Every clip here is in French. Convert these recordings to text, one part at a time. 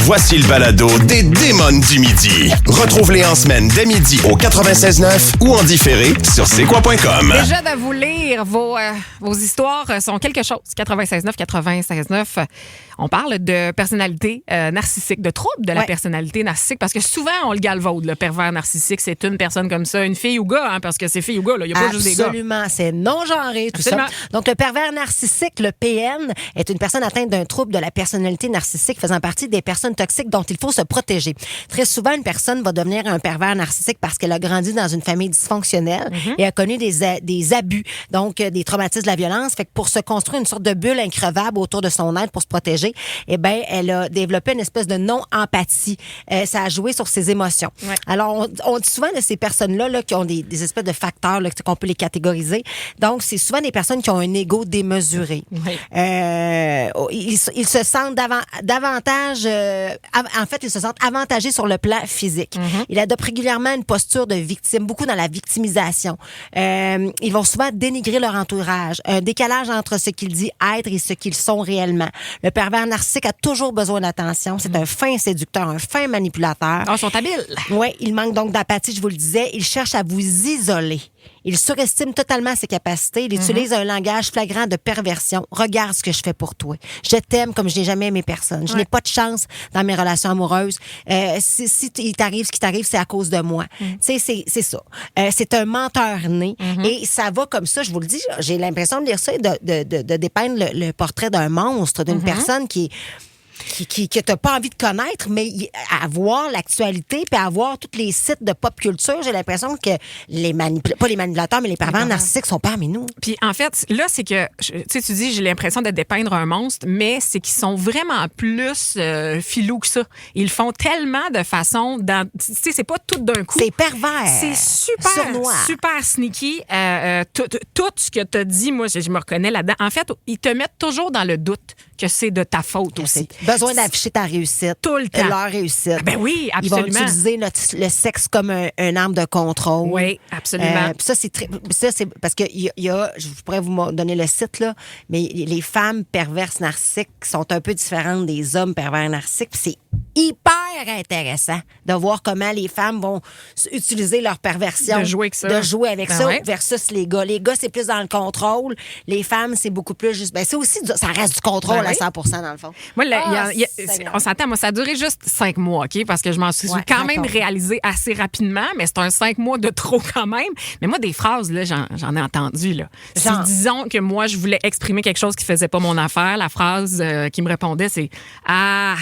Voici le balado des Démons du midi. Retrouve-les en semaine dès midi au 96.9 ou en différé sur c'est-quoi.com. Déjà de vous lire, vos histoires sont quelque chose. 96.9. On parle de personnalité narcissique, de troubles de la personnalité narcissique, parce que souvent, on le galvaude, le pervers narcissique. C'est une personne comme ça, une fille ou gars, hein, parce que c'est fille ou gars, il n'y a pas juste des gars. Absolument, c'est non-genré, tout Absolument. ça. Donc, le pervers narcissique, le PN, est une personne atteinte d'un trouble de la personnalité narcissique faisant partie des personnes toxiques dont il faut se protéger. Très souvent, une personne va devenir un pervers narcissique parce qu'elle a grandi dans une famille dysfonctionnelle et a connu des abus, donc des traumatismes de la violence. Fait que pour se construire une sorte de bulle increvable autour de son être pour se protéger, eh ben, elle a développé une espèce de non-empathie. Ça a joué sur ses émotions. Ouais. Alors, on dit souvent de ces personnes-là là, qui ont des espèces de facteurs là, qu'on peut les catégoriser. Donc, c'est souvent des personnes qui ont un ego démesuré. Oui. Ils se sentent davantage... en fait, ils se sentent avantagés sur le plan physique. Ils adoptent régulièrement une posture de victime, beaucoup dans la victimisation. Ils vont souvent dénigrer leur entourage. Un décalage entre ce qu'ils disent être et ce qu'ils sont réellement. Le pervers narcissique a toujours besoin d'attention. C'est un fin séducteur, un fin manipulateur. Ils sont habiles. Oui, il manque donc d'empathie, je vous le disais. Il cherche à vous isoler. Il surestime totalement ses capacités. Il utilise un langage flagrant de perversion. Regarde ce que je fais pour toi. Je t'aime comme je n'ai jamais aimé personne. Je n'ai pas de chance dans mes relations amoureuses. Si il t'arrive ce qui t'arrive, c'est à cause de moi. Tu sais, c'est ça. C'est un menteur né. Et ça va comme ça, je vous le dis. J'ai l'impression de lire ça et de dépeindre le portrait d'un monstre, d'une personne qui t'as pas envie de connaître, mais à voir l'actualité puis à voir tous les sites de pop culture, j'ai l'impression que pas les manipulateurs, mais les pervers narcissiques sont parmi nous. Puis en fait, là, c'est que, tu dis, j'ai l'impression de dépeindre un monstre, mais c'est qu'ils sont vraiment plus filous que ça. Ils le font tellement de façon, tu sais, c'est pas tout d'un coup. C'est pervers. C'est super sneaky. Tout ce que t'as dit, moi, je me reconnais là-dedans. En fait, ils te mettent toujours dans le doute que c'est de ta faute aussi. Besoin d'afficher ta réussite. Tout le temps. Leur réussite. Ben oui, absolument. Ils vont utiliser le sexe comme un arme de contrôle. Oui, absolument. Ça, c'est parce que je pourrais vous donner le site, là, mais les femmes perverses narcissiques sont un peu différentes des hommes pervers narcissiques. C'est hyper intéressant de voir comment les femmes vont utiliser leur perversion. De jouer avec ça. Versus les gars. Les gars, c'est plus dans le contrôle. Les femmes, c'est beaucoup plus juste... Ben, c'est aussi... Ça reste du contrôle à 100% dans le fond. Moi, on s'entend, moi, ça a duré juste 5 mois, OK? Parce que je m'en suis quand même réalisé assez rapidement, mais c'est un 5 mois de trop quand même. Mais moi, des phrases, là, j'en ai entendu, là. Si, disons que moi, je voulais exprimer quelque chose qui faisait pas mon affaire, la phrase qui me répondait, c'est « Ah...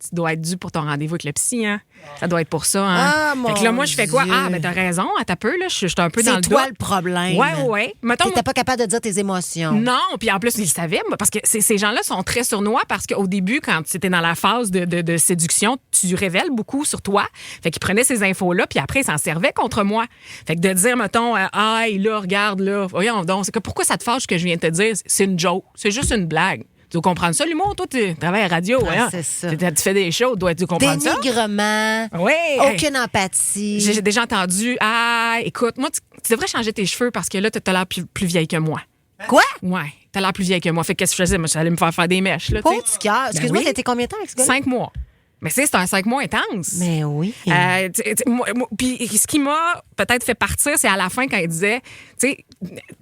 tu dois être dû pour ton rendez-vous avec le psy, hein? Ça doit être pour ça, hein? Fait que là, moi, je fais quoi? Ah, ben t'as raison, t'as peu, là, je suis un peu dans le doute. C'est toi le problème. Ouais. Mettons, t'étais pas capable de dire tes émotions. Non, puis en plus, ils le savaient, parce que ces gens-là sont très sournois, parce qu'au début, quand tu étais dans la phase de séduction, tu révèles beaucoup sur toi. Fait qu'ils prenaient ces infos-là, puis après, ils s'en servaient contre moi. Fait que de dire, mettons, ah, là, regarde, là, voyons donc, c'est que pourquoi ça te fâche ce que je viens de te dire? C'est une joke, c'est juste une blague. Tu dois comprendre ça, l'humour? Toi, tu travailles à la radio. C'est ça. Tu fais des shows, tu comprendre ça? Dénigrement. Oui. Aucune empathie. J'ai déjà entendu, ah, écoute, moi, tu devrais changer tes cheveux parce que là, tu as l'air plus vieille que moi. Quoi? Ouais, t'as l'air plus vieille que moi. Fait que qu'est-ce que je faisais? Moi, j'allais me faire des mèches. Là, petit cœur. Excuse-moi, t'as été combien de temps avec ce gars? 5 mois. Mais c'est un 5 mois intense. Mais oui. Puis ce qui m'a peut-être fait partir, c'est à la fin quand il disait, tu sais,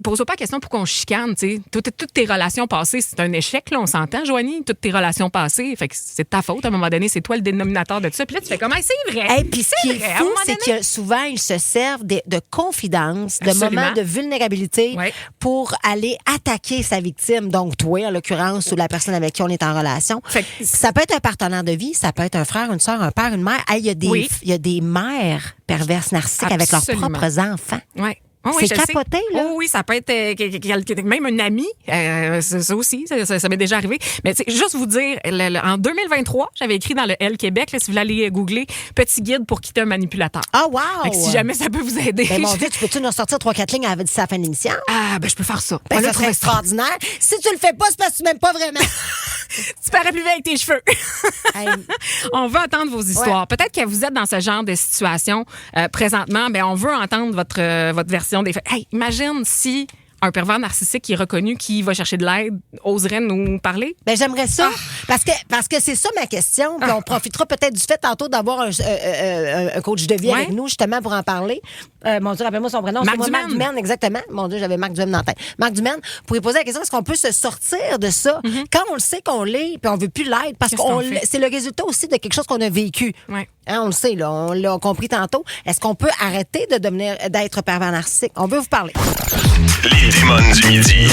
pose-toi pas la question pourquoi on chicane, tu sais. Toutes tes relations passées, c'est un échec, là, on s'entend, Joanie? Toutes tes relations passées, fait que c'est ta faute, à un moment donné, c'est toi le dénominateur de tout ça. Puis là, tu fais comment? C'est vrai. Et puis ce qui est fou, c'est que souvent, ils se servent de confidences, de moments de vulnérabilité pour aller attaquer sa victime. Donc, toi, en l'occurrence, ou la personne avec qui on est en relation. Ça peut être un partenaire de vie, ça peut être un frère, une soeur, un père, une mère. Il y a des mères perverses narcissiques avec leurs propres enfants. Oui. Oh oui, c'est capoté, là. Oh oui, ça peut être même un ami. Ça aussi, ça m'est déjà arrivé. Mais juste vous dire, en 2023, j'avais écrit dans le L Québec, là, si vous voulez aller googler, petit guide pour quitter un manipulateur. Ah, wow! Fait que si jamais ça peut vous aider. Ben, mon Dieu, tu peux-tu nous sortir 3-4 lignes avant de la fin de l'émission? Ah, ben je peux faire ça. Ben, ça serait extraordinaire. Si tu le fais pas, c'est parce que tu m'aimes pas vraiment. Tu parais plus vieille avec tes cheveux. On veut entendre vos histoires. Peut-être que vous êtes dans ce genre de situation présentement. Ben, on veut entendre votre version des faits. Hey, imagine si un pervers narcissique qui est reconnu, qui va chercher de l'aide, oserait nous parler? Ben, j'aimerais ça, parce que c'est ça ma question. Puis on profitera peut-être du fait tantôt d'avoir un coach de vie avec nous, justement, pour en parler. Mon Dieu, rappelle-moi son prénom. Marc Marc Dumaine, exactement. Mon Dieu, j'avais Marc Dumaine dans la tête. Marc Dumaine, pour lui poser la question, est-ce qu'on peut se sortir de ça quand on le sait qu'on l'est, puis on veut plus l'aide, parce que c'est le résultat aussi de quelque chose qu'on a vécu. Ouais. Hein, on le sait, là, on l'a compris tantôt. Est-ce qu'on peut arrêter d'être pervers narcissique? On veut vous parler. Les démons du midi.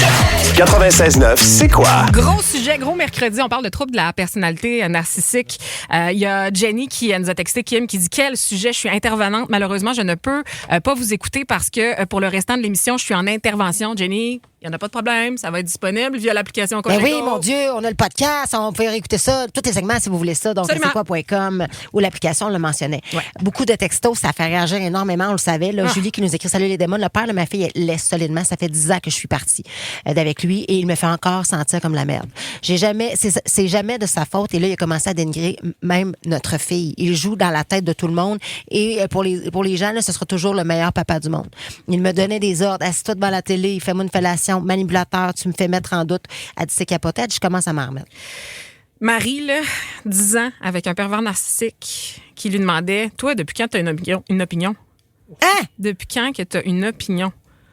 96.9, c'est quoi? Gros sujet, gros mercredi. On parle de troubles de la personnalité narcissique. Il y a Jenny qui nous a texté, Kim, qui dit: quel sujet? Je suis intervenante. Malheureusement, je ne peux pas vous écouter parce que pour le restant de l'émission, je suis en intervention. Jenny, il n'y en a pas de problème. Ça va être disponible via l'application Cogeco. Ben oui, mon Dieu, on a le podcast. On peut réécouter ça. Tous les segments, si vous voulez ça. Donc, c'est quoi.com ou l'application, on le mentionnait. Ouais. Beaucoup de textos, ça fait réagir énormément. On le savait. Là, Julie qui nous écrit: salut les démons. Le père de ma fille, elle laisse solidement. Ça fait 10 ans que je suis partie d'avec lui et il me fait encore sentir comme la merde. C'est jamais de sa faute. Et là, il a commencé à dénigrer même notre fille. Il joue dans la tête de tout le monde. Et pour les gens, là, ce sera toujours le meilleur papa du monde. Il me donnait des ordres. Assis-toi devant la télé, fais-moi une fellation, manipulateur, tu me fais mettre en doute. Elle dit: c'est capoté. Je commence à m'en remettre. Marie, là, 10 ans, avec un pervers narcissique qui lui demandait: toi, depuis quand tu as une opinion? Hein? Depuis quand que tu as une opinion?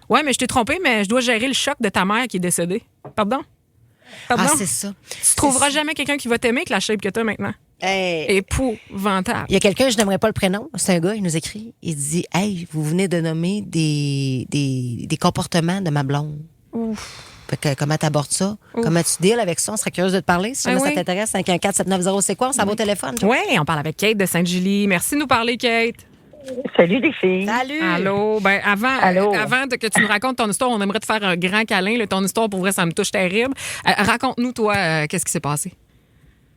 Ouais, mais je t'ai trompé, mais je dois gérer le choc de ta mère qui est décédée. Pardon? Ah, c'est ça. Tu trouveras jamais quelqu'un qui va t'aimer avec la shape que tu as maintenant. Hey. Épouvantable. Il y a quelqu'un, je n'aimerais pas le prénom, c'est un gars, il nous écrit, il dit: hey, vous venez de nommer des comportements de ma blonde. Ouf. Fait que, comment t'abordes ça? Ouf. Comment tu deals avec ça? On serait curieuse de te parler. Si jamais ça t'intéresse, 514-790, c'est quoi? On s'en va au téléphone. Oui, on parle avec Kate de Sainte-Julie. Merci de nous parler, Kate. Salut les filles. Salut. Allô. Ben, avant que tu nous racontes ton histoire, on aimerait te faire un grand câlin. Là, ton histoire, pour vrai, ça me touche terrible. Raconte-nous, toi, qu'est-ce qui s'est passé?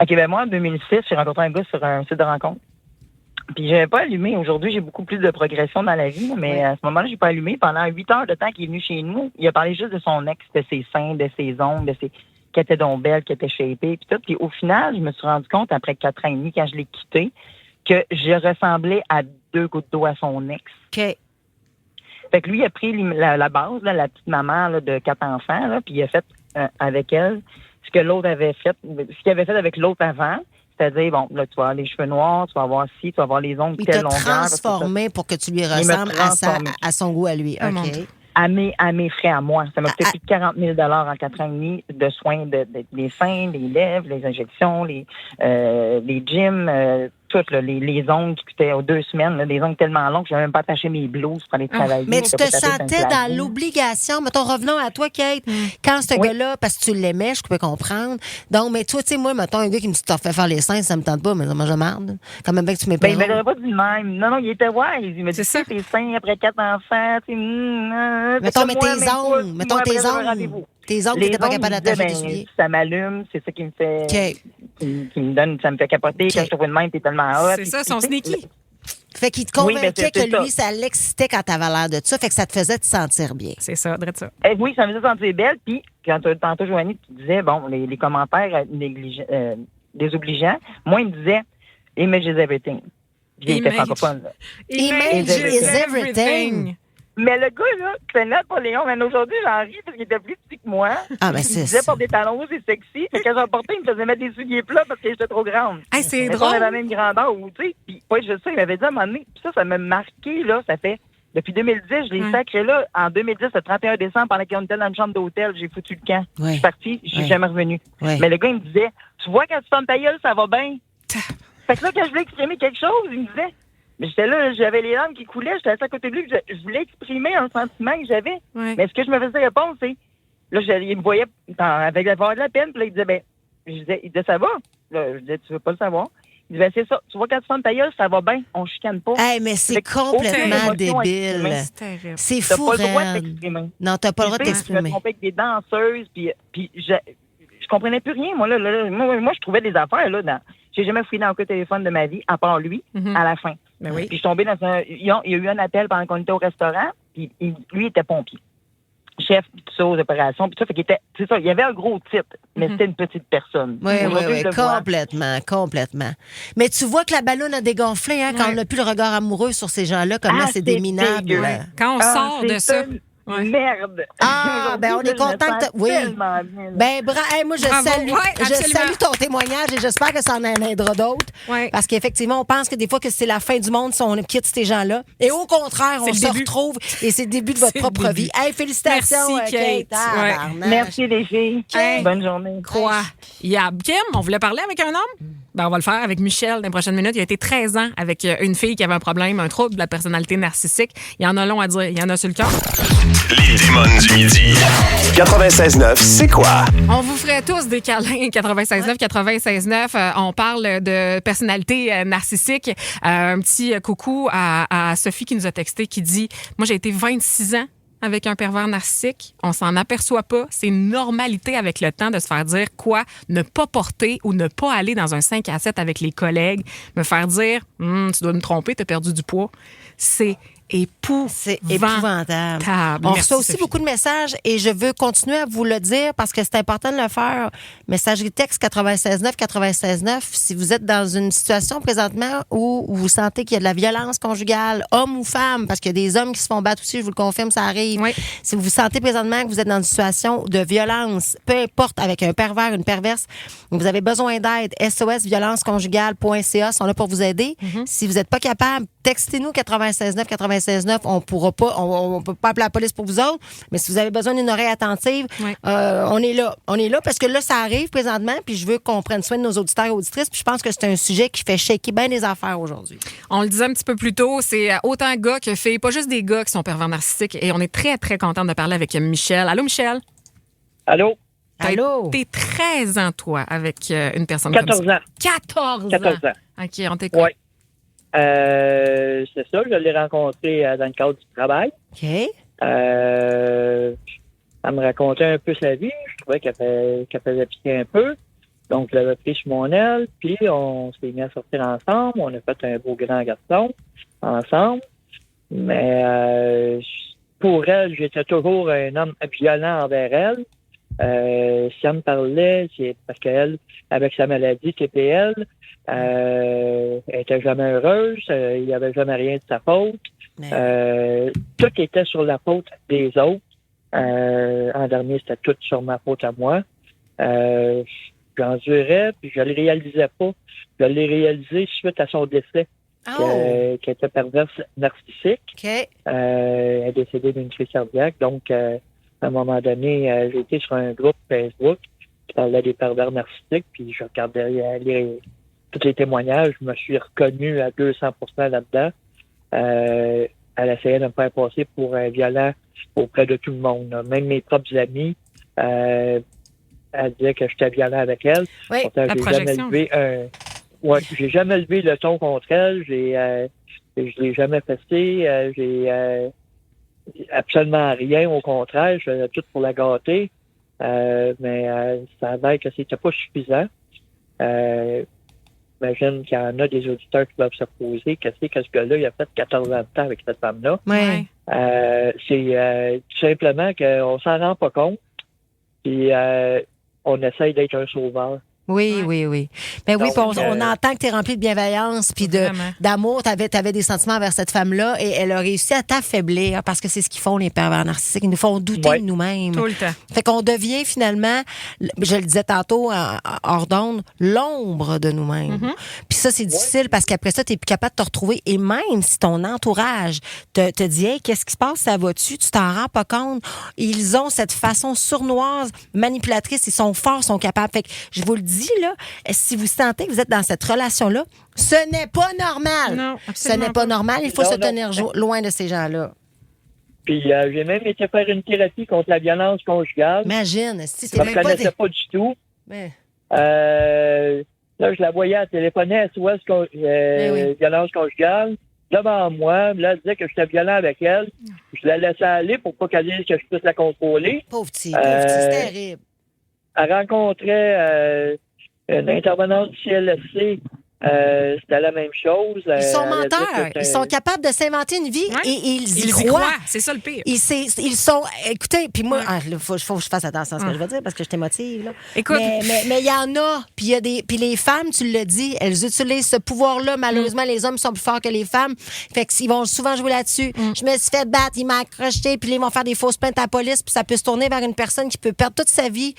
OK, ben moi, en 2006, j'ai rencontré un gars sur un site de rencontre. Puis j'avais pas allumé. Aujourd'hui, j'ai beaucoup plus de progression dans la vie, mais à ce moment-là, j'ai pas allumé. Pendant 8 heures de temps qu'il est venu chez nous, il a parlé juste de son ex, de ses seins, de ses ongles, qu'elle était donc belle, qu'elle était shapée, puis tout. Puis au final, je me suis rendu compte, après 4 ans et demi, quand je l'ai quitté, que je ressemblais à 2 gouttes d'eau à son ex. OK. Fait que lui, il a pris la base, là, la petite maman là, de 4 enfants, là, puis il a fait avec elle ce que l'autre avait fait, ce qu'il avait fait avec l'autre avant. C'est-à-dire, bon, là, tu vas avoir les cheveux noirs, tu vas avoir ci, tu vas avoir les ongles de telle longueur. Il t'a transformé pour que tu lui ressembles à son goût à lui. OK. À mes frais à moi. Ça m'a coûté plus de 40 000 en 4 ans et demi de soins des seins, des lèvres, les injections, les gyms, tout, là, les ongles qui coûtaient aux 2 semaines, là, des ongles tellement longs que je n'avais même pas attaché mes blouses pour aller travailler. Mais tu te sentais dans l'obligation. Mettons, revenons à toi, Kate. Quand ce gars-là, parce que tu l'aimais, je pouvais comprendre. Donc, mais toi, tu sais, moi, mettons, un gars qui me dit: t'as fait faire les seins, ça me tente pas, mais ça mange marde. Quand même bien que tu m'épaires. Ben, il m'avait pas dit de même. Non, il était wise. Il m'a dit: c'est tes seins après 4 enfants, tu sais, mettons, mais tes ongles. Tes ongles, t'étais pas capable d'attacher des souliers. Ça m'allume, c'est ça qui me fait. Qui me donne, ça me fait capoter. Quand je trouve une main, t'es tellement hot. C'est ça, son sneaky. Fait qu'il te convainquait que lui, ça l'excitait quand t'avais l'air de ça. Fait que ça te faisait te sentir bien. C'est ça, drôle ça. Oui, ça me faisait sentir belle. Puis, quand tantôt, Joanie, tu disais, bon, les commentaires désobligeants, moi, il me disait: image is everything. Puis, il était francophone, là. Image is everything. Mais le gars, là, c'est Napoléon. Mais aujourd'hui, j'en ris parce qu'il était plus petit que moi. Ah, ben il c'est disait ça. pour des talons hauts, c'est sexy. Fait que quand j'en portais, il me faisait mettre des souliers plats parce que j'étais trop grande. Hey, c'est mais drôle. on avait la même grandeur, tu sais. Puis, ouais, je sais, il m'avait dit à un moment donné. Puis ça m'a marqué, là. Ça fait, depuis 2010, je l'ai sacré là. En 2010, le 31 décembre, pendant qu'on était dans une chambre d'hôtel, j'ai foutu le camp. Je suis partie, je suis jamais revenue. Mais le gars, il me disait: tu vois, quand tu fermes ta gueule, ça va bien. Fait que là, quand je voulais exprimer quelque chose, il me disait. Mais j'étais là, j'avais les larmes qui coulaient, j'étais assis à côté de lui, je voulais exprimer un sentiment que j'avais. Mais ce que je me faisais répondre, c'est, là, il me voyait avec avoir de la peine, puis là, il disait, il disait, ça va? Là, je disais: tu veux pas le savoir? Il disait: c'est ça, tu vois, quand tu fermes ta gueule, ça va bien, on chicane pas. Hey, mais c'est complètement débile. C'est fou, t'as pas le droit de t'exprimer. Non, t'as pas le droit de Je t'exprimer. me trompais avec des danseuses, puis je comprenais plus rien, moi, là. Moi, je trouvais des affaires, là, j'ai jamais fouillé dans aucun téléphone de ma vie, à part lui, à la fin. Ben oui. Puis je suis tombée dans il y a eu un appel pendant qu'on était au restaurant, puis lui était pompier. Chef, tout ça, aux opérations, puis ça, fait qu'il était, c'est ça, il y avait un gros titre, mais c'était une petite personne. Oui, complètement. Mais tu vois que la ballonne a dégonflé, hein, quand on n'a plus le regard amoureux sur ces gens-là, comme là, c'est des minables. Quand on sort de ça. Merde. Ah, ben on est content que oui. Ben moi je salue ton témoignage et j'espère que ça en aidera d'autres. Ouais. Parce qu'effectivement, on pense que des fois que c'est la fin du monde si on quitte ces gens-là. Et au contraire, on se retrouve et c'est le début de votre propre vie. Hey, félicitations, merci, Kate. Merci les filles. Bonne journée. Quoi? Il y a Kim, on voulait parler avec un homme? Ben, on va le faire avec Michel dans les prochaines minutes. Il a été 13 ans avec une fille qui avait un problème, un trouble de la personnalité narcissique. Il y en a long à dire. Il y en a sur le cœur. Les démons du midi. 96.9, c'est quoi? On vous ferait tous des câlins. 96.9, 96.9. On parle de personnalité narcissique. Un petit coucou à Sophie qui nous a texté qui dit « Moi, j'ai été 26 ans avec un pervers narcissique. On s'en aperçoit pas. C'est une normalité avec le temps de se faire dire quoi ne pas porter ou ne pas aller dans un 5 à 7 avec les collègues. Me faire dire tu dois me tromper, t'as perdu du poids. » C'est épouvantable. On reçoit aussi beaucoup de messages et je veux continuer à vous le dire parce que c'est important de le faire. Messagerie texte 96.9, 96.9. Si vous êtes dans une situation présentement où vous sentez qu'il y a de la violence conjugale, homme ou femme, parce qu'il y a des hommes qui se font battre aussi, je vous le confirme, ça arrive. Oui. Si vous sentez présentement que vous êtes dans une situation de violence, peu importe, avec un pervers, une perverse, vous avez besoin d'aide, sosviolenceconjugale.ca sont là pour vous aider. Si vous n'êtes pas capable, textez-nous 96.9, 96.9. On pourra pas, on peut pas appeler la police pour vous autres, mais si vous avez besoin d'une oreille attentive, on est là. On est là parce que là, ça arrive présentement, puis je veux qu'on prenne soin de nos auditeurs et auditrices, puis je pense que c'est un sujet qui fait shaker bien des affaires aujourd'hui. On le disait un petit peu plus tôt, c'est autant gars que filles, pas juste des gars qui sont pervers narcissiques, et on est très, très contente de parler avec Michel. Allô, Michel? Allô? Allô? T'es 13 ans, toi, avec une personne 14 comme ça. ans. 14 ans. OK, on t'écoute. Oui. C'est ça, je l'ai rencontré dans le cadre du travail. OK. Elle me racontait un peu sa vie. Je trouvais qu'elle faisait piquer un peu. Donc, je l'avais pris sur mon aile, puis on s'est mis à sortir ensemble. On a fait un beau grand garçon ensemble. Mais pour elle, j'étais toujours un homme violent envers elle. Si elle me parlait, c'est parce qu'elle, avec sa maladie TPL, elle était jamais heureuse, il n'y avait jamais rien de sa faute. Tout était sur la faute des autres. En dernier, c'était tout sur ma faute à moi. J'endurais, puis je le réalisais pas. Je l'ai réalisé suite à son décès, qui était perverse narcissique. Okay. Elle est décédée d'une crise cardiaque. Donc, à un moment donné, j'ai été sur un groupe Facebook qui parlait des pervers narcissiques, puis je regardais tous les témoignages. Je me suis reconnu à 200% là-dedans. Elle essayait de me faire passer pour un violent auprès de tout le monde. Même mes propres amis, elle disait que j'étais violent avec elle. Oui, pourtant, j'ai jamais levé le ton contre elle. Je l'ai jamais fessé. J'ai absolument rien. Au contraire, je faisais tout pour la gâter. Mais ça a l'air que c'était pas suffisant. J'imagine qu'il y en a des auditeurs qui doivent se poser qu'est-ce que ce gars-là il a fait 14 ans de temps avec cette femme-là. Ouais. C'est tout simplement qu'on s'en rend pas compte. Puis on essaye d'être un sauveur. Oui, oui, oui. Ben oui, Donc, on entend que tu es rempli de bienveillance puis d'amour. Tu avais des sentiments vers cette femme-là et elle a réussi à t'affaiblir parce que c'est ce qu'ils font, les pervers narcissiques. Ils nous font douter de nous-mêmes. Tout le temps. Fait qu'on devient finalement, je le disais tantôt hors d'onde, l'ombre de nous-mêmes. Puis ça, c'est difficile parce qu'après ça, tu n'es plus capable de te retrouver. Et même si ton entourage te dit « Hey, qu'est-ce qui se passe? Ça va-tu? » Tu t'en rends pas compte. Ils ont cette façon sournoise, manipulatrice. Ils sont forts, sont capables. Fait que je vous le dis, là, si vous sentez que vous êtes dans cette relation-là, ce n'est pas normal. Non, ce n'est pas normal. Il faut se tenir loin de ces gens-là. Puis j'ai même été faire une thérapie contre la violence conjugale. Imagine, si je ne connaissais pas du tout. Mais... là, je la voyais à téléphoner SOS violence conjugale devant moi. Là, elle disait que j'étais violent avec elle. Je la laissais aller pour pas qu'elle dise que je puisse la contrôler. Pauvre petit, c'est terrible. Elle rencontrait une intervenante du CLSC C'était la même chose. Ils sont menteurs. Ils sont capables de s'inventer une vie et ils y croient. C'est ça le pire. Ils sont... Écoutez, puis moi, il faut que je fasse attention à ce que je vais dire parce que je t'émotive. Là. Écoute, mais il y en a. Puis les femmes, tu l'as dit, elles utilisent ce pouvoir-là. Malheureusement, les hommes sont plus forts que les femmes. Fait qu'ils vont souvent jouer là-dessus. Je me suis fait battre, il m'a accroché, puis ils vont faire des fausses plaintes à la police, puis ça peut se tourner vers une personne qui peut perdre toute sa vie.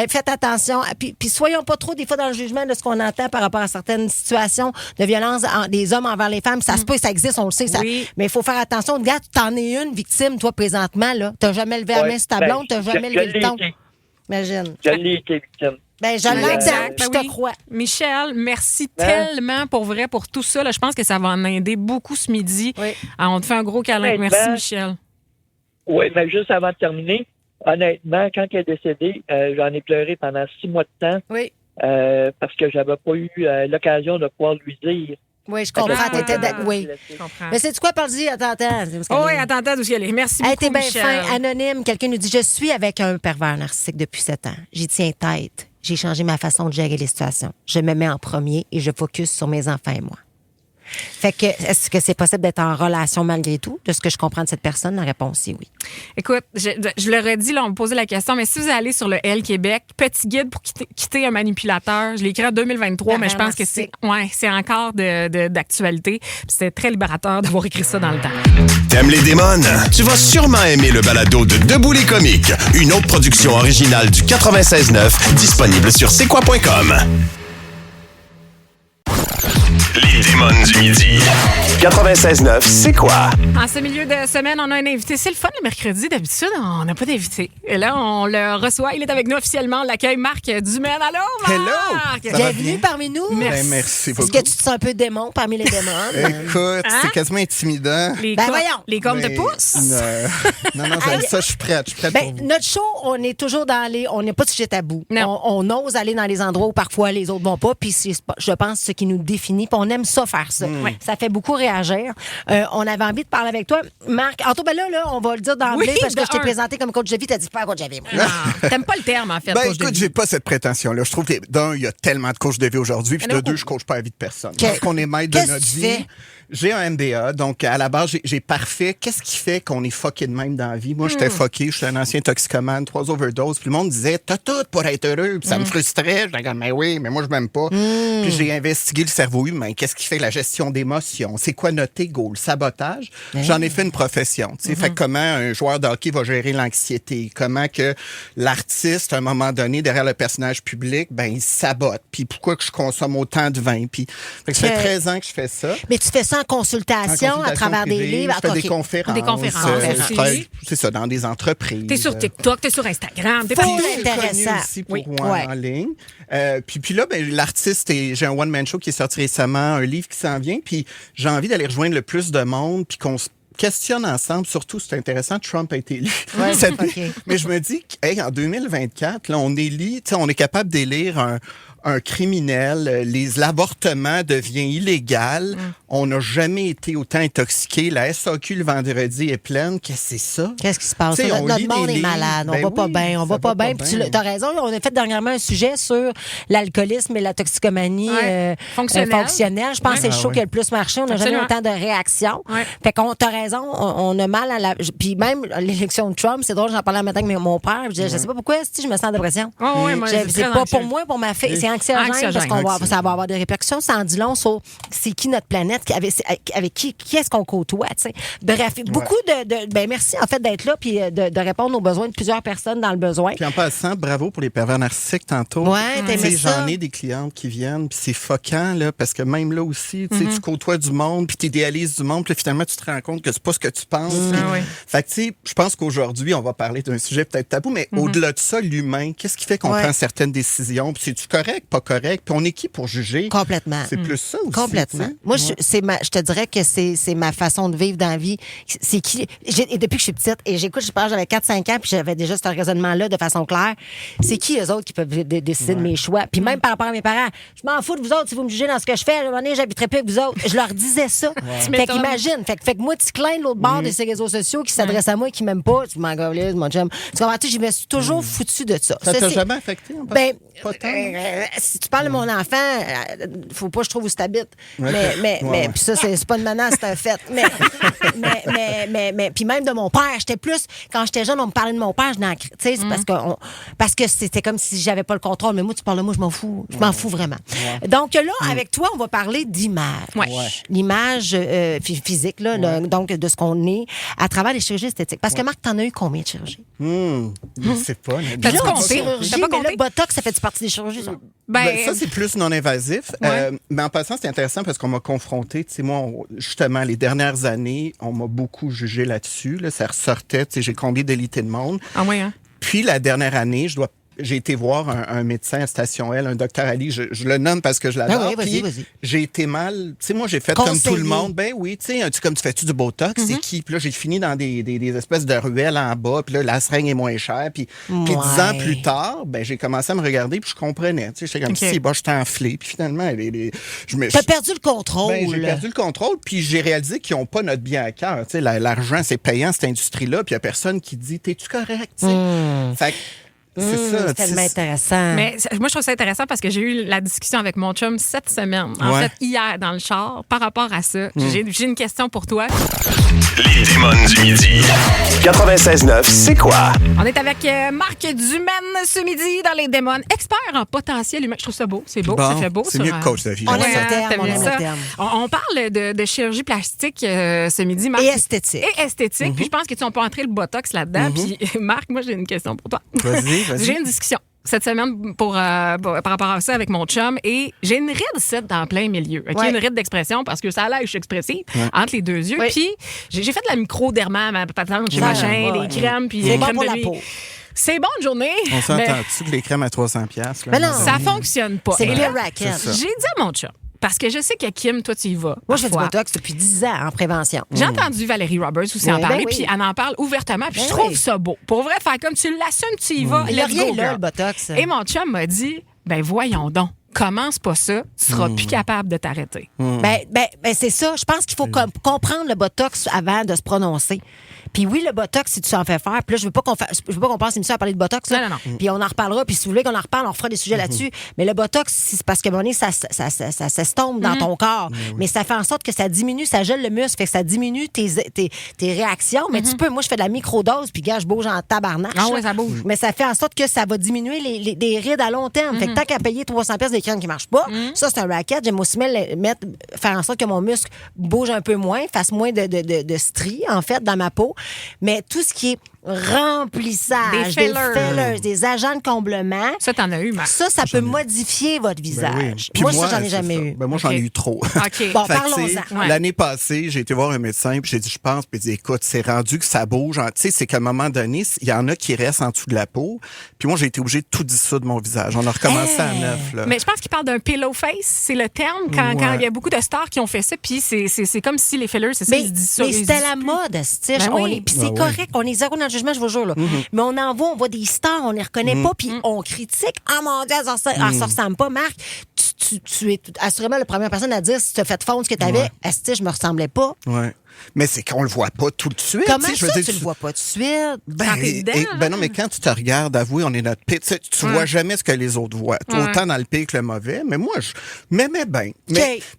Faites attention. Puis soyons pas trop, des fois, dans le jugement de ce qu'on entend par rapport à certaines situations de violence des hommes envers les femmes. Ça se peut, ça existe, on le sait. Oui. Mais il faut faire attention. Regarde, t'en es une victime, toi, présentement. Là. T'as jamais levé la main sur ta blonde, t'as jamais levé le ton. Imagine. Je l'ai été victime. Ben, je l'accepte, je te crois. Michel, merci tellement pour vrai pour tout ça. Là, je pense que ça va en aider beaucoup ce midi. Oui. Alors, on te fait un gros câlin. Merci, Michel. Oui, mais juste avant de terminer, honnêtement, quand elle est décédée, j'en ai pleuré pendant 6 mois de temps. Oui. Parce que j'avais pas eu l'occasion de pouvoir lui dire. Oui, je comprends. Oui. Je comprends. Mais c'est quoi, parle-y? Attends. Oh, oui, attends, d'où elle est. Merci beaucoup, t'es bien Michel. fin. Anonyme, quelqu'un nous dit « Je suis avec un pervers narcissique depuis 7 ans. J'y tiens tête. J'ai changé ma façon de gérer les situations. Je me mets en premier et je focus sur mes enfants et moi. » Fait que, est-ce que c'est possible d'être en relation malgré tout? De ce que je comprends de cette personne, la réponse est oui. Écoute, je le redis, là, on me posait la question, mais si vous allez sur le L Québec, petit guide pour quitter un manipulateur, je l'ai écrit en 2023, mais je pense que c'est encore d'actualité. C'était très libérateur d'avoir écrit ça dans le temps. T'aimes les démons? Tu vas sûrement aimer le balado de Debout les comiques, une autre production originale du 96.9, disponible sur c'est-quoi.com. Les démons du midi. 96.9, c'est quoi? En ce milieu de semaine, on a un invité. C'est le fun le mercredi. D'habitude, on n'a pas d'invité. Et là, on le reçoit. Il est avec nous officiellement. On l'accueille, Marc Dumaine. Allô, Marc? Hello! Bienvenue parmi nous. Merci beaucoup. Est-ce que tu te sens un peu démon parmi les démons? Écoute, c'est quasiment intimidant. Voyons. Les cornes te poussent? Non, j'aime ça, je suis prête. Ben, notre show, on est toujours dans les... On n'est pas de sujet tabou. Non. On ose aller dans les endroits où parfois les autres vont pas, puis c'est, je pense, ce qui nous définit, puis on aime ça, faire ça. Ça fait beaucoup réagir. On avait envie de parler avec toi. Marc, là, on va le dire d'emblée, parce que je t'ai présenté comme coach de vie, t'as dit pas coach de vie. T'aimes pas le terme, en fait, Ben, coach de écoute, vie. j'ai pas cette prétention-là. Je trouve que, d'un, il y a tellement de coachs de vie aujourd'hui, puis de deux, je coach pas la vie de personne. Parce qu'on est maître de notre vie. J'ai un MBA, donc à la base, j'ai parfait. Qu'est-ce qui fait qu'on est fucké de même dans la vie? Moi, j'étais fucké, j'étais un ancien toxicomane, 3 overdoses, puis le monde disait « T'as tout pour être heureux », puis ça me frustrait. Je disais « Mais oui, mais moi, je m'aime pas. Puis j'ai investigué le cerveau humain. Qu'est-ce qui fait la gestion d'émotions? C'est quoi notre ego? Le sabotage? J'en ai fait une profession. Fait comment un joueur de hockey va gérer l'anxiété? Comment que l'artiste, à un moment donné, derrière le personnage public, ben il sabote? Puis pourquoi que je consomme autant de vin? Puis ça fait 13 ans que je fais ça. Mais tu fais ça en consultation à travers des livres. Je fais des conférences. Des conférences aussi. C'est ça, dans des entreprises. T'es sur TikTok, t'es sur Instagram, t'es Faut partout. intéressant. Aussi pour moi en ligne. Puis là, ben, l'artiste, j'ai un one-man show qui est sorti récemment, un livre qui s'en vient, puis j'ai envie d'aller rejoindre le plus de monde, puis qu'on se questionne ensemble. Surtout, c'est intéressant, Trump a été élu. Mais je me dis qu'en 2024, là, on est capable d'élire un criminel, l'avortement devient illégal. On n'a jamais été autant intoxiqué. La SAQ le vendredi est pleine. Qu'est-ce que c'est ça? Qu'est-ce qui se passe? Notre monde est malade. On va pas bien. On va pas bien. Tu as raison. On a fait dernièrement un sujet sur l'alcoolisme et la toxicomanie fonctionnelle. Je pense que c'est le show qui a le plus marché. On n'a jamais eu autant de réactions. Fait qu'on t'as raison. On a mal à la... Puis même l'élection de Trump, c'est drôle, j'en parlais un matin avec mon père. Je disais, je sais pas pourquoi, je me sens en dépression. C'est pas pour moi, pour ma fille. C'est anxiogène parce qu'on ça va avoir des répercussions. Ça en dit long sur c'est qui notre planète, avec qui est-ce qu'on côtoie. T'sais. Bref, beaucoup de merci en fait d'être là puis de répondre aux besoins de plusieurs personnes dans le besoin. Puis en passant, bravo pour les pervers narcissiques tantôt. Ouais, t'aimais ça. J'en ai des clientes qui viennent puis c'est fuckant là parce que même là aussi, tu côtoies du monde puis tu idéalises du monde puis finalement tu te rends compte que c'est pas ce que tu penses. Fait que tu sais, je pense qu'aujourd'hui on va parler d'un sujet peut-être tabou, mais au-delà de ça, l'humain, qu'est-ce qui fait qu'on prend certaines décisions? Puis c'est-tu correct, pas correct? Puis on est qui pour juger? Complètement. C'est plus ça aussi. Complètement. Moi, je te dirais que c'est ma façon de vivre dans la vie. C'est qui... Et depuis que je suis petite, et j'écoute, je pense, j'avais 4-5 ans, puis j'avais déjà ce raisonnement-là de façon claire. C'est qui, eux autres, qui peuvent décider de mes choix? Puis même par rapport à mes parents, je m'en fous de vous autres si vous me jugez dans ce que je fais. À un moment donné, j'habiterai plus avec vous autres. Je leur disais ça. Fait qu'imagine. Fait que moi, tu clin de l'autre bord de ces réseaux sociaux qui s'adressent à moi et qui m'aiment pas. Tu m'en mon chum. Tu comprends? Je me suis toujours foutu de ça. Ça t'a jamais affecté? Ben, pas tant? si tu parles de mon enfant, faut pas que je trouve où tu habites. Mais puis ça, c'est pas une menace, c'est un fait. Mais puis même de mon père, j'étais plus... Quand j'étais jeune, on me parlait de mon père, tu sais, c'est parce que c'était comme si j'avais pas le contrôle. Mais moi, tu parles de moi, je m'en fous. Je m'en fous vraiment. Donc là, avec toi, on va parler d'image. L'image physique, là, donc de ce qu'on est à travers les chirurgies esthétiques. Parce que Marc, t'en as eu combien de chirurgies? Je sais pas. T'as-tu compté? Le Botox, ça fait partie des chirurgies, ça? Ça, c'est plus non-invasif. Mais en passant, c'est intéressant parce qu'on m'a confronté. Tu sais, moi, justement, les dernières années, on m'a beaucoup jugé là-dessus. Là, ça ressortait. Tu sais, j'ai combien d'élités de monde. Ah oui, hein? Puis, la dernière année, j'ai été voir un médecin à Station L, un docteur Ali. Je le nomme parce que je l'adore. Vas-y. J'ai été mal. Tu sais, moi, j'ai fait comme tout le monde. Ben oui, tu sais, comme tu fais-tu du Botox, c'est qui? Puis là, j'ai fini dans des espèces de ruelles en bas. Puis là, la seringue est moins chère. Puis 10 ans plus tard, ben j'ai commencé à me regarder puis je comprenais. Tu sais, j'étais comme si, j'étais enflé. Puis finalement, t'as perdu le contrôle. Ben, j'ai perdu le contrôle. Puis j'ai réalisé qu'ils n'ont pas notre bien à cœur. Tu sais, l'argent, c'est payant, cette industrie-là. Puis il n'y a personne qui dit, t'es-tu correct? Tu sais. Fait que, c'est ça. C'est tellement intéressant. Mais moi, je trouve ça intéressant parce que j'ai eu la discussion avec mon chum cette semaine. En fait, hier, dans le char, par rapport à ça. J'ai une question pour toi. Les démons du midi. 96.9, c'est quoi? On est avec Marc Dumaine ce midi dans les démons. Expert en potentiel humain. Je trouve ça beau. C'est beau. Ça fait beau. C'est mieux que coach de vie. On aime le terme. On parle de chirurgie plastique ce midi, Marc. Et esthétique. Puis je pense que on peut entrer le Botox là-dedans. Puis Marc, moi, j'ai une question pour toi. Vas-y. J'ai une discussion cette semaine par rapport à ça avec mon chum et j'ai une ride cette dans plein milieu. Une ride d'expression parce que ça a l'air que je suis expressive entre les deux yeux. Puis j'ai fait de la microderma, ma patente chez machin, les crèmes, puis c'est bon crèmes pour de la nuit. peau. C'est bon une journée. On s'entend-tu que les crèmes à 300$? Mais non. Ça fonctionne pas. C'est Et les là, rackets. j'ai dit à mon chum, parce que je sais que Kim, toi, tu y vas. Moi, je fais du parfois. Botox depuis 10 ans en prévention. J'ai entendu Valérie Roberts aussi en parler, puis elle en parle ouvertement, puis je trouve ça beau. Pour vrai, faire comme tu l'assumes, tu y vas. Il n'y a let's rien go, là, girl. le Botox. Et mon chum m'a dit, ben voyons donc, commence pas ça, tu seras plus capable de t'arrêter. Ben, c'est ça. Je pense qu'il faut comprendre le Botox avant de se prononcer. Puis oui, le Botox, si tu en fais faire, puis là, je veux pas qu'on passe l'émission à parler de Botox. Là. Non. Puis on en reparlera, puis si vous voulez qu'on en reparle, on refera des sujets là-dessus. Mais le Botox, c'est parce que, à un moment donné, ça s'estompe dans ton corps. Mais ça fait en sorte que ça diminue, ça gèle le muscle, fait que ça diminue tes réactions. Mais tu peux, moi, je fais de la microdose, puis gars, je bouge en tabarnak. Ah ouais, ça bouge. Mais ça fait en sorte que ça va diminuer des rides à long terme. Fait que tant qu'à payer 300$ des crèmes qui marchent pas, ça, c'est un racket. J'aime aussi faire en sorte que mon muscle bouge un peu moins, fasse moins de stries, en fait, dans ma peau. Mais tout ce qui est remplissage, des fillers, des agents de comblement. Ça, t'en as eu, Marc. Ça peut modifier votre visage. Puis moi, ça, j'en ai jamais eu. Ben, moi, j'en ai eu trop. OK. Bon, Fait que, parlons-en. Ouais. L'année passée, j'ai été voir un médecin, puis j'ai dit, je pense, puis il dit, écoute, c'est rendu que ça bouge. Tu sais, c'est qu'à un moment donné, il y en a qui restent en dessous de la peau. Puis moi, j'ai été obligé de tout dissoudre mon visage. On a recommencé à neuf, là. Mais je pense qu'il parle d'un pillow face. C'est le terme quand il y a beaucoup de stars qui ont fait ça. Puis c'est comme si les fillers, c'est ça, ils se disent ça. Mais c'était la mode, Stitch. Ben oui. Puis c'est correct. On est zéro dans le jugement, je vous jure. Là. Mais on voit des stars, on les reconnaît pas, puis on critique. Ah, mon Dieu, elle se ressemble pas. Marc, tu es assurément la première personne à dire si tu as fait fondre ce que tu avais, Stitch, je me ressemblais pas. Ouais. Mais c'est qu'on le voit pas tout de suite. Comment tu ça, tu le vois pas tout de suite? Quand t'es dedans, non, mais quand tu te regardes, avouez, on est notre pire. Tu vois jamais ce que les autres voient. Autant dans le pire que le mauvais. Mais moi, je m'aimais bien.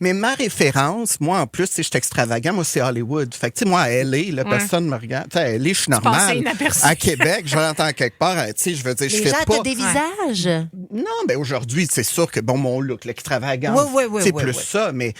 Mais ma référence, moi, en plus, je suis extravagant. Moi, c'est Hollywood. Fait que, tu sais, moi, à L.A., personne me regarde. Tu sais, à L.A., je suis normal. À Québec, je l'entends quelque part. Tu sais, je veux dire, je fais pas... Les gens ont des visages. Non, mais aujourd'hui, c'est sûr que, bon, mon look, l'extravagance, c'est plus ça. Mais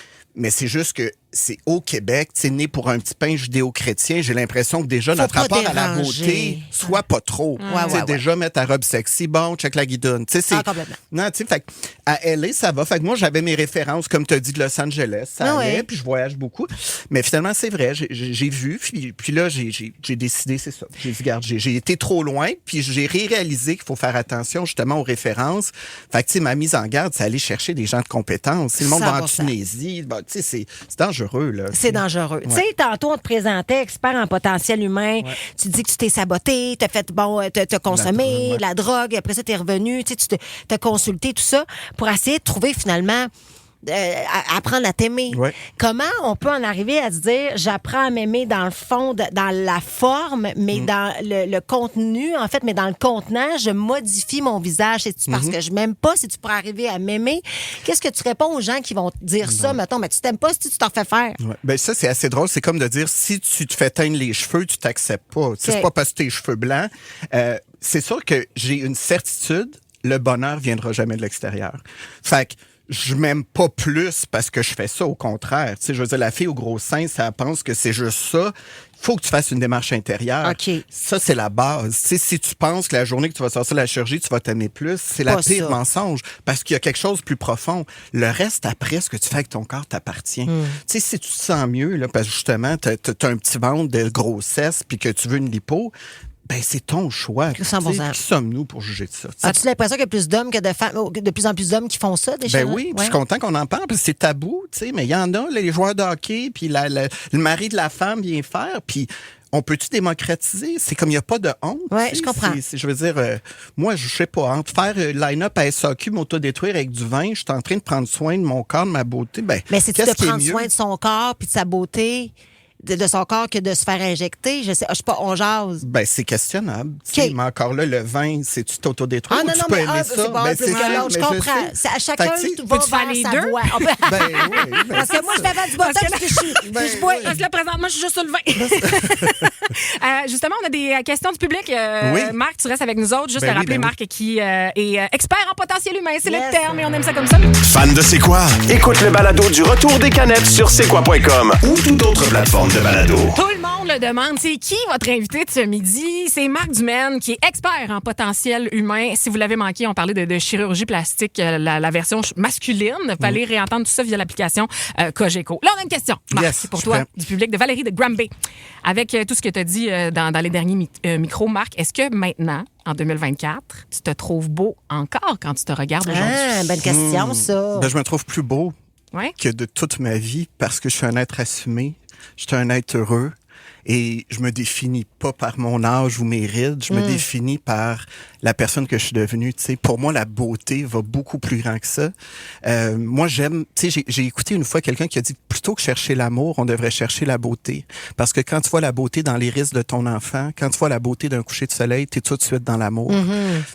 c'est juste que c'est au Québec, tu sais, né pour un petit pain judéo-chrétien, j'ai l'impression que déjà notre rapport à la beauté soit pas trop. Tu sais, déjà mettre ta robe sexy, bon, check la guidoune. Tu sais, c'est... complètement. Non, tu sais, fait à LA, ça va. Fait que moi, j'avais mes références, comme tu as dit, de Los Angeles. Ça allait, puis je voyage beaucoup. Mais finalement, c'est vrai, j'ai vu, puis là, j'ai décidé, c'est ça. J'ai dit, regarde, j'ai été trop loin, puis j'ai réalisé qu'il faut faire attention, justement, aux références. Fait que, tu sais, ma mise en garde, c'est aller chercher des gens de compétence. Si le monde va en Tunisie, ben, tu sais, c'est dangereux, là. C'est dangereux. Tu sais, tantôt, on te présentait expert en potentiel humain. Tu dis que tu t'es saboté, t'as fait, t'as consommé de la drogue, après ça, t'es revenu, tu t'as consulté, tout ça, pour essayer de trouver, finalement, apprendre à t'aimer. Ouais. Comment on peut en arriver à se dire, j'apprends à m'aimer dans le fond, dans la forme, mais dans le contenu, en fait, mais dans le contenant, je modifie mon visage. C'est-tu parce que je m'aime pas? Si tu pourrais arriver à m'aimer, qu'est-ce que tu réponds aux gens qui vont te dire ça, mettons, mais tu t'aimes pas si tu t'en fais faire? Ouais. Ben ça, c'est assez drôle. C'est comme de dire, si tu te fais teindre les cheveux, tu t'acceptes pas. C'est pas parce que tes cheveux blancs. C'est sûr que j'ai une certitude, le bonheur viendra jamais de l'extérieur. Fait que je m'aime pas plus parce que je fais ça, au contraire. Tu sais, je veux dire, la fille au gros sein, ça pense que c'est juste ça. Faut que tu fasses une démarche intérieure. Okay. Ça, c'est la base. Tu sais, si tu penses que la journée que tu vas sortir de la chirurgie, tu vas t'aimer plus, c'est la pire mensonge. Parce qu'il y a quelque chose de plus profond. Le reste, après, ce que tu fais avec ton corps t'appartient. Tu sais, si tu te sens mieux, là, parce que justement, t'as un petit ventre de grossesse puis que tu veux une lipo, ben c'est ton choix. 100%. Qui sommes-nous pour juger de ça? T'sais? As-tu l'impression qu'il y a plus d'hommes que de femmes, de plus en plus d'hommes qui font ça, déjà? Ben oui, je suis content qu'on en parle, parce que c'est tabou, tu sais, mais il y en a, les joueurs de hockey, puis le mari de la femme vient faire, puis on peut-tu démocratiser? C'est comme il n'y a pas de honte. Oui, je comprends. Je veux dire, moi, je sais pas, faire line-up à SAQ, m'autodétruire avec du vin, je suis en train de prendre soin de mon corps, de ma beauté, ben mais c'est-tu de prendre soin de son corps puis de sa beauté? De son corps que de se faire injecter. Je sais pas, on jase. Ben, c'est questionnable. Okay. Mais encore là, le vin, c'est-tu t'autodétruire ou tu peux aimer ça? C'est bon, ben, plus que l'autre, je comprends. À chacun, tu vas faire les deux. Voix. Ben oui. Parce que moi, je vais faire du bottom parce que je bois. Parce que là, présentement, je suis juste sur le vin. Justement, on a des questions du public. Marc, tu restes avec nous autres. Juste à rappeler, Marc, qui est expert en potentiel humain. C'est le terme et on aime ça comme ça. Fan de C'est quoi? Écoute le balado du retour des canettes sur c'est-quoi.com ou toute autre plateforme de balado. Tout le monde le demande. C'est qui votre invité de ce midi? C'est Marc Dumaine, qui est expert en potentiel humain. Si vous l'avez manqué, on parlait de chirurgie plastique, la version masculine. Fallait réentendre tout ça via l'application Cogeco. Là, on a une question, Marc, c'est pour toi, du public, de Valérie de Granby. Avec tout ce que tu as dit dans les derniers micros, Marc, est-ce que maintenant, en 2024, tu te trouves beau encore quand tu te regardes aujourd'hui? Ah, bonne question, ça. Ben, je me trouve plus beau que de toute ma vie parce que je suis un être assumé. Je suis un être heureux et je me définis pas par mon âge ou mes rides, je me définis par la personne que je suis devenue. Tu sais, pour moi, la beauté va beaucoup plus grand que ça. Moi, j'aime. Tu sais, j'ai écouté une fois quelqu'un qui a dit plutôt que chercher l'amour, on devrait chercher la beauté, parce que quand tu vois la beauté dans l'iris de ton enfant, quand tu vois la beauté d'un coucher de soleil, t'es tout de suite dans l'amour.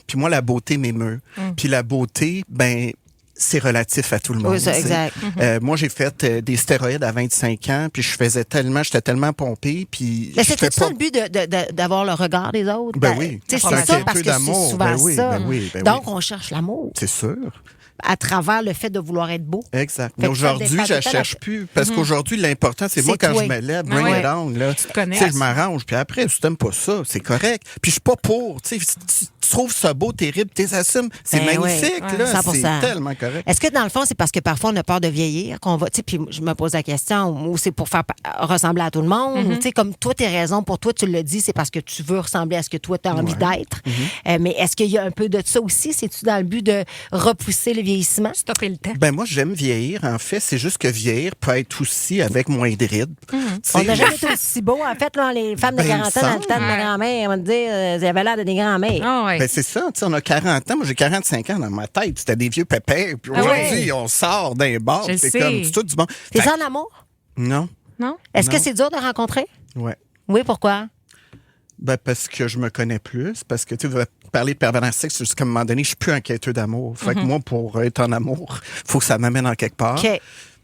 Puis moi, la beauté m'émeut. Puis la beauté, ben c'est relatif à tout le monde. Oui, ça, exact. Moi, j'ai fait des stéroïdes à 25 ans, puis j'étais tellement pompé, puis mais c'était ça le but d'avoir le regard des autres? Ben oui. C'est ça, parce que c'est souvent ça. Donc, on cherche l'amour. C'est sûr. À travers le fait de vouloir être beau. Exact. Mais aujourd'hui, je ne cherche plus. Parce qu'aujourd'hui, l'important, c'est moi, quand je me lève, bring it on. Là. Tu sais, je m'arrange. Puis après, si tu n'aimes pas ça, c'est correct. Puis je suis pas pour. Tu trouves ça beau, terrible, tu assumes. C'est magnifique. Là. C'est tellement correct. Est-ce que dans le fond, c'est parce que parfois, on a peur de vieillir qu'on va. Puis je me pose la question, ou c'est pour faire ressembler à tout le monde. Ou comme toi, tes raisons pour toi, tu le dis, c'est parce que tu veux ressembler à ce que toi, tu as envie d'être. Mais est-ce qu'il y a un peu de ça aussi? C'est-tu dans le but de repousser le vieillissement? Stopper le temps. Ben moi, j'aime vieillir. En fait, c'est juste que vieillir peut être aussi avec moins de rides. On n'a jamais été aussi beau. En fait, là, les femmes de 40 ans, dans le temps de ma grand-mère, on va te dire, elles avaient l'air de des grand-mères. Ben c'est ça. On a 40 ans. Moi, j'ai 45 ans dans ma tête. C'était des vieux pépins. Puis aujourd'hui, on sort d'un bar. C'est comme tout du bon. T'es en amour? Non. Non? Est-ce que c'est dur de rencontrer? Ouais. Oui, pourquoi? Ben parce que je me connais plus, parce que tu vas parler de pervers narcissique, c'est juste qu'à un moment donné, je suis plus un quêteux d'amour. Fait que moi, pour être en amour, faut que ça m'amène en quelque part. Okay.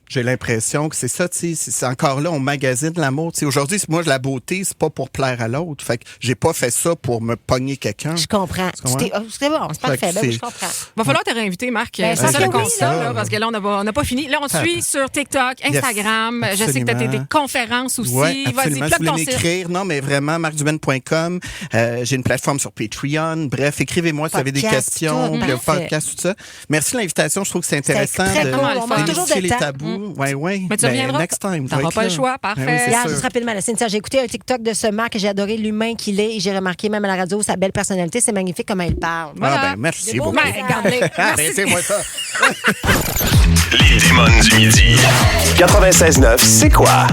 J'ai l'impression que c'est ça, tu sais, c'est encore là, on magasine l'amour. Tu sais, aujourd'hui, moi, la beauté, c'est pas pour plaire à l'autre. Fait que j'ai pas fait ça pour me pogner quelqu'un. Je comprends. C'est bon, c'est parfait. Là, je comprends. Va falloir te réinviter, Marc. Ben, c'est ça le constat, parce que là, on n'a pas fini. Là, on te suit sur TikTok, Instagram. Yes, je sais que tu as des conférences aussi. Oui, absolument. Vas-y, si vous voulez m'écrire, non, mais vraiment, marcdumaine.com. J'ai une plateforme sur Patreon. Bref, écrivez-moi si vous avez des questions. Puis le podcast, tout ça. Merci de l'invitation. Je trouve que c'est intéressant de démystifier les tabous. Oui. Tu reviendras. Next time. T'auras pas le choix, parfait. Juste rapidement, Cynthia, j'ai écouté un TikTok de ce Marc et j'ai adoré l'humain qu'il est et j'ai remarqué même à la radio sa belle personnalité. C'est magnifique comment il parle. Voilà. Ah ben, merci beaucoup. Arrêtez-moi ça. Les démons du midi. 96.9, c'est quoi?